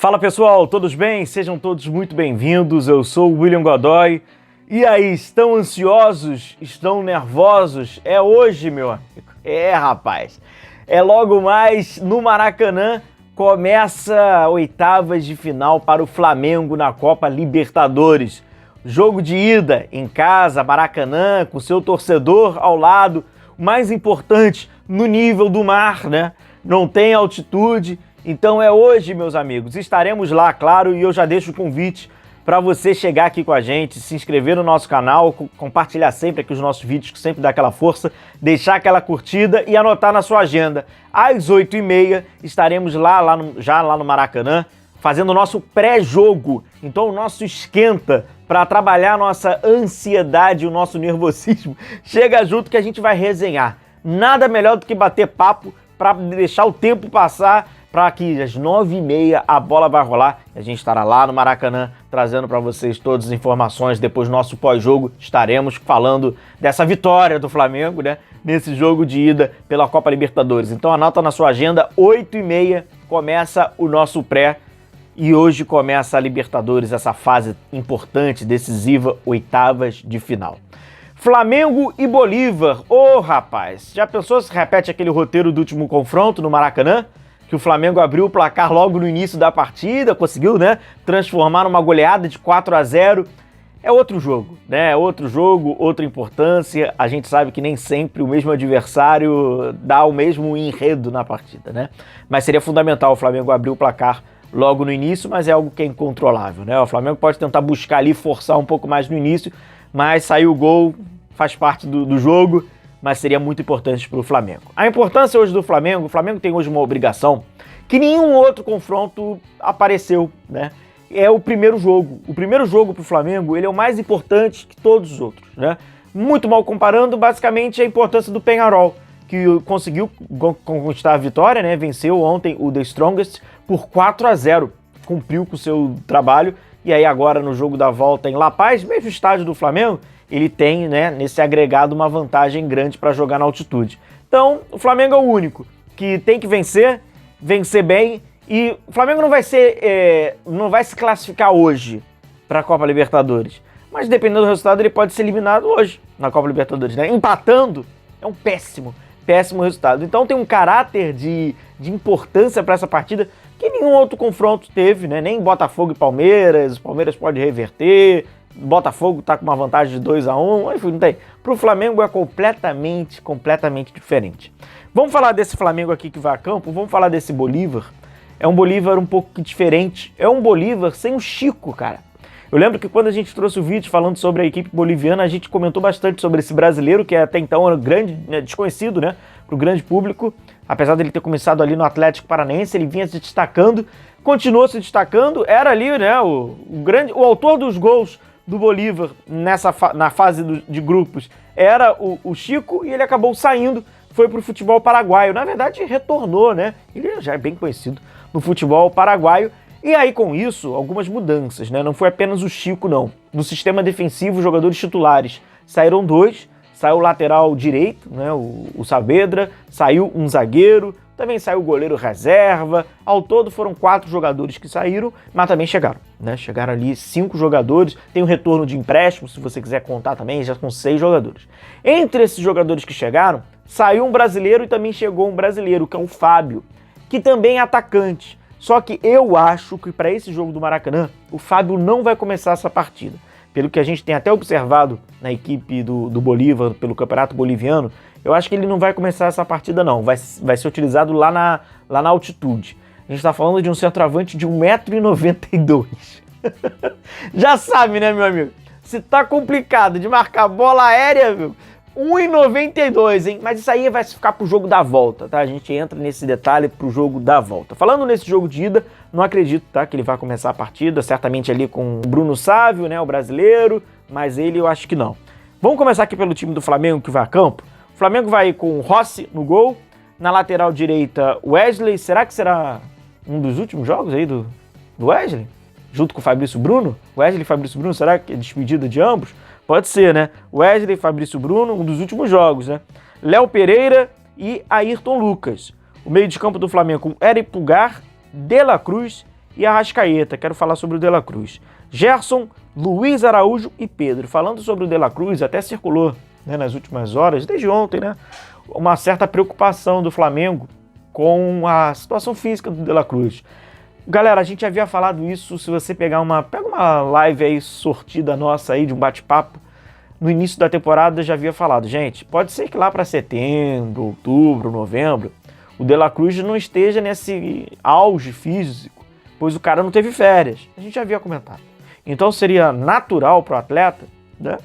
Fala pessoal, todos bem? Sejam todos muito bem-vindos, eu sou o William Godoy. E aí, estão ansiosos? Estão nervosos? É hoje, meu amigo. Rapaz. É logo mais no Maracanã, começa oitavas de final para o Flamengo na Copa Libertadores. Jogo de ida em casa, Maracanã, com seu torcedor ao lado. O mais importante, no nível do mar, né? Não tem altitude. Então é hoje, meus amigos. Estaremos lá, claro, e eu já deixo o convite para você chegar aqui com a gente, se inscrever no nosso canal, compartilhar sempre aqui os nossos vídeos, que sempre dá aquela força, deixar aquela curtida e anotar na sua agenda. Às 8h30 estaremos já lá no Maracanã, fazendo o nosso pré-jogo. Então o nosso esquenta para trabalhar a nossa ansiedade, o nosso nervosismo. Chega junto que a gente vai resenhar. Nada melhor do que bater papo para deixar o tempo passar, para que às 9h30 a bola vai rolar e a gente estará lá no Maracanã trazendo para vocês todas as informações. Depois do nosso pós-jogo estaremos falando dessa vitória do Flamengo, né? Nesse jogo de ida pela Copa Libertadores. Então anota na sua agenda, 8h30 começa o nosso pré e hoje começa a Libertadores, essa fase importante, decisiva, oitavas de final. Flamengo e Bolívar. Ô rapaz, já pensou se repete aquele roteiro do último confronto no Maracanã? Que o Flamengo abriu o placar logo no início da partida, conseguiu, né, transformar numa goleada de 4-0. É outro jogo, né? Outro jogo, outra importância. A gente sabe que nem sempre o mesmo adversário dá o mesmo enredo na partida, né? Mas seria fundamental o Flamengo abrir o placar logo no início, mas é algo que é incontrolável, né? O Flamengo pode tentar buscar ali, forçar um pouco mais no início, mas saiu o gol, faz parte do jogo, mas seria muito importante para o Flamengo. A importância hoje do Flamengo, o Flamengo tem hoje uma obrigação que nenhum outro confronto apareceu, né? É o primeiro jogo. O primeiro jogo para o Flamengo, ele é o mais importante que todos os outros, né? Muito mal comparando, basicamente, a importância do Peñarol, que conseguiu conquistar a vitória, né? Venceu ontem o The Strongest por 4-0, cumpriu com o seu trabalho, e aí agora no jogo da volta em La Paz, mesmo estádio do Flamengo, ele tem, né, nesse agregado uma vantagem grande para jogar na altitude. Então, o Flamengo é o único que tem que vencer bem, e o Flamengo não vai se classificar hoje para a Copa Libertadores, mas dependendo do resultado ele pode ser eliminado hoje na Copa Libertadores, né? Empatando é um péssimo resultado. Então tem um caráter de importância para essa partida que nenhum outro confronto teve, né? Nem Botafogo e Palmeiras, o Palmeiras pode reverter, Botafogo tá com uma vantagem de 2-1, enfim, não tem. Pro Flamengo é completamente diferente. Vamos falar desse Flamengo aqui que vai a campo, vamos falar desse Bolívar. É um Bolívar um pouco diferente, é um Bolívar sem o Chico, cara. Eu lembro que quando a gente trouxe o vídeo falando sobre a equipe boliviana, a gente comentou bastante sobre esse brasileiro, que até então era grande, né, desconhecido, né, pro grande público. Apesar dele ter começado ali no Atlético Paranaense, ele vinha se destacando, continuou se destacando, era ali, né, o autor dos gols do Bolívar na fase de grupos era o Chico, e ele acabou saindo, foi pro futebol paraguaio. Na verdade, retornou, né? Ele já é bem conhecido no futebol paraguaio. E aí, com isso, algumas mudanças, né? Não foi apenas o Chico, não. No sistema defensivo, os jogadores titulares saíram 2, saiu o lateral direito, né? O Saavedra, saiu um zagueiro, também saiu o goleiro reserva. Ao todo foram 4 jogadores que saíram, mas também chegaram, né? Chegaram ali 5 jogadores. Tem o retorno de empréstimo, se você quiser contar também, já são 6 jogadores. Entre esses jogadores que chegaram, saiu um brasileiro e também chegou um brasileiro, que é o Fábio, que também é atacante. Só que eu acho que para esse jogo do Maracanã, o Fábio não vai começar essa partida. Pelo que a gente tem até observado na equipe do Bolívar, pelo Campeonato Boliviano, eu acho que ele não vai começar essa partida não, vai ser utilizado lá na altitude. A gente está falando de um centroavante de 1,92 m. Já sabe, né, meu amigo? Se tá complicado de marcar bola aérea, meu, 1,92 m, hein? Mas isso aí vai ficar pro jogo da volta, tá? A gente entra nesse detalhe pro jogo da volta. Falando nesse jogo de ida, não acredito, tá, que ele vai começar a partida, certamente ali com o Bruno Sávio, né, o brasileiro, mas ele eu acho que não. Vamos começar aqui pelo time do Flamengo que vai a campo. O Flamengo vai com o Rossi no gol, na lateral direita Wesley. Será que será um dos últimos jogos aí do Wesley? Junto com o Fabrício Bruno? Wesley e Fabrício Bruno, será que é despedida de ambos? Pode ser, né? Wesley e Fabrício Bruno, um dos últimos jogos, né? Léo Pereira e Ayrton Lucas. O meio de campo do Flamengo com Eric Pulgar, De La Cruz e Arrascaeta. Quero falar sobre o De La Cruz. Gerson, Luiz Araújo e Pedro. Falando sobre o De La Cruz, até circulou, né, nas últimas horas, desde ontem, né, uma certa preocupação do Flamengo com a situação física do De La Cruz. Galera, a gente já havia falado isso. Se você pega uma live aí sortida nossa aí de um bate-papo, no início da temporada já havia falado, gente, pode ser que lá para setembro, outubro, novembro, o De La Cruz não esteja nesse auge físico, pois o cara não teve férias. A gente já havia comentado. Então seria natural para o atleta, né,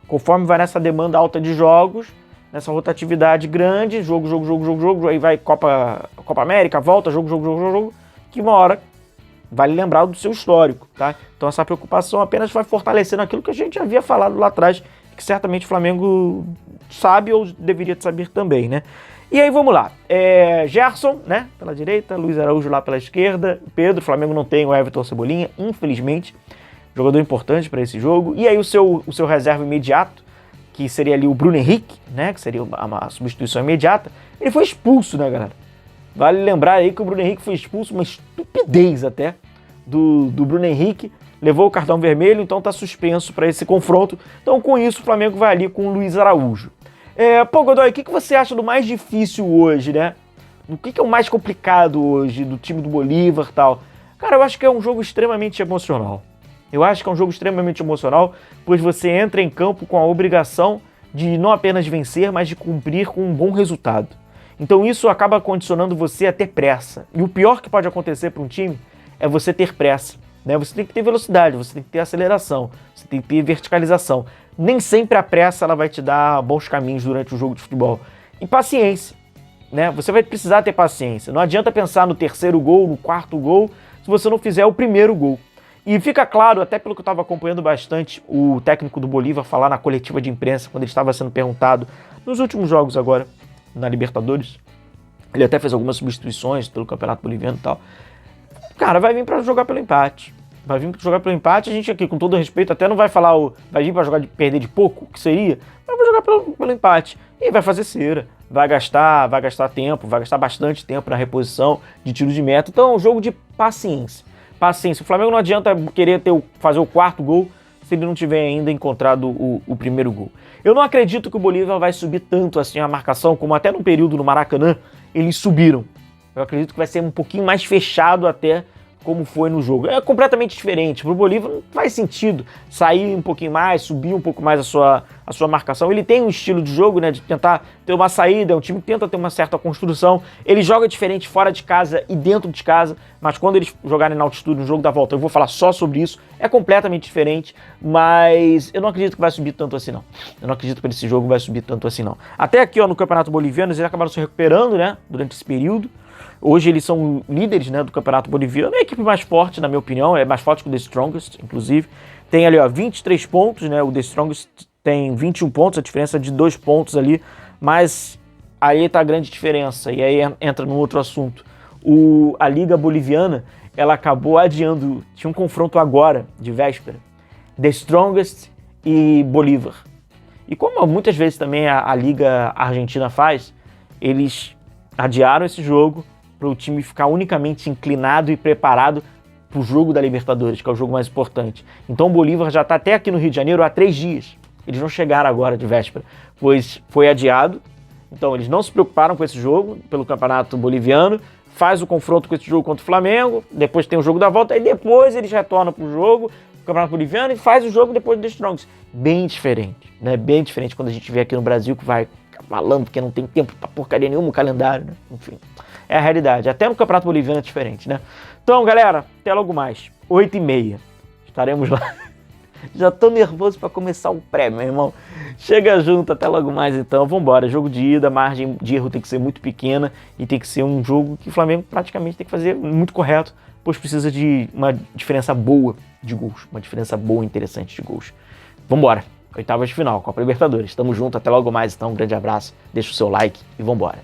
conforme vai nessa demanda alta de jogos, nessa rotatividade grande, jogo, aí vai Copa América, volta, jogo, que uma hora vale lembrar do seu histórico, tá? Então essa preocupação apenas vai fortalecendo aquilo que a gente já havia falado lá atrás, que certamente o Flamengo sabe ou deveria saber também, né? E aí vamos lá, Gerson, né, pela direita, Luiz Araújo lá pela esquerda, Pedro, o Flamengo não tem o Everton Cebolinha, infelizmente, jogador importante para esse jogo, e aí o seu reserva imediato, que seria ali o Bruno Henrique, né, que seria uma substituição imediata, ele foi expulso, né, galera? Vale lembrar aí que o Bruno Henrique foi expulso, uma estupidez até, do Bruno Henrique, levou o cartão vermelho, então está suspenso para esse confronto. Então com isso o Flamengo vai ali com o Luiz Araújo. Pô, Godoy, o que você acha do mais difícil hoje, né? O que é o mais complicado hoje do time do Bolívar e tal? Cara, eu acho que é um jogo extremamente emocional. Pois você entra em campo com a obrigação de não apenas vencer, mas de cumprir com um bom resultado. Então isso acaba condicionando você a ter pressa. E o pior que pode acontecer para um time é você ter pressa, né? Você tem que ter velocidade, você tem que ter aceleração, você tem que ter verticalização. Nem sempre a pressa ela vai te dar bons caminhos durante o jogo de futebol. E paciência, né? Você vai precisar ter paciência. Não adianta pensar no terceiro gol, no quarto gol, se você não fizer o primeiro gol. E fica claro, até pelo que eu estava acompanhando bastante o técnico do Bolívar falar na coletiva de imprensa, quando ele estava sendo perguntado nos últimos jogos agora, na Libertadores, ele até fez algumas substituições pelo Campeonato Boliviano e tal. Cara, vai vir para jogar pelo empate. A gente aqui, com todo respeito, até não vai falar vai vir para jogar de perder de pouco, que seria, mas vai jogar pelo empate. E vai fazer cera, vai gastar tempo, vai gastar bastante tempo na reposição de tiro de meta. Então é um jogo de paciência. O Flamengo não adianta querer fazer o quarto gol se ele não tiver ainda encontrado o primeiro gol. Eu não acredito que o Bolívar vai subir tanto assim a marcação, como até no período no Maracanã eles subiram. Eu acredito que vai ser um pouquinho mais fechado até como foi no jogo. É completamente diferente. Para o Bolívar não faz sentido sair um pouquinho mais, subir um pouco mais a sua marcação. Ele tem um estilo de jogo, né, de tentar ter uma saída, é um time que tenta ter uma certa construção. Ele joga diferente fora de casa e dentro de casa, mas quando eles jogarem na altitude no jogo da volta, eu vou falar só sobre isso, é completamente diferente, mas eu não acredito que vai subir tanto assim não. Eu não acredito que esse jogo vai subir tanto assim não. Até aqui, ó, no Campeonato Boliviano, eles acabaram se recuperando, né, durante esse período. Hoje eles são líderes, né, do Campeonato Boliviano. É a equipe mais forte, na minha opinião, é mais forte que o The Strongest, inclusive. Tem ali, ó, 23 pontos, né, o The Strongest tem 21 pontos, a diferença de 2 pontos ali, mas aí tá a grande diferença, e aí entra num outro assunto. A Liga Boliviana, ela acabou adiando, tinha um confronto agora, de véspera, The Strongest e Bolívar. E como muitas vezes também a Liga Argentina faz, eles adiaram esse jogo para o time ficar unicamente inclinado e preparado para o jogo da Libertadores, que é o jogo mais importante. Então o Bolívar já está até aqui no Rio de Janeiro há 3 dias. Eles não chegaram agora de véspera, pois foi adiado. Então eles não se preocuparam com esse jogo pelo Campeonato Boliviano, faz o confronto com esse jogo contra o Flamengo, depois tem o jogo da volta, e depois eles retornam para o jogo, o Campeonato Boliviano, e faz o jogo depois do The Strongest. Bem diferente, né? Bem diferente quando a gente vê aqui no Brasil, que vai falando porque não tem tempo pra porcaria nenhuma, o calendário, né? Enfim, é a realidade. Até no Campeonato Boliviano é diferente, né? Então, galera, até logo mais. 8h30. Estaremos lá. Já tô nervoso pra começar o pré, meu irmão. Chega junto, até logo mais então. Vambora, jogo de ida, a margem de erro tem que ser muito pequena e tem que ser um jogo que o Flamengo praticamente tem que fazer muito correto, pois precisa de uma diferença boa de gols, uma diferença boa e interessante de gols. Vambora. Oitavas de final, Copa Libertadores. Tamo junto, até logo mais então, um grande abraço, deixa o seu like e vambora.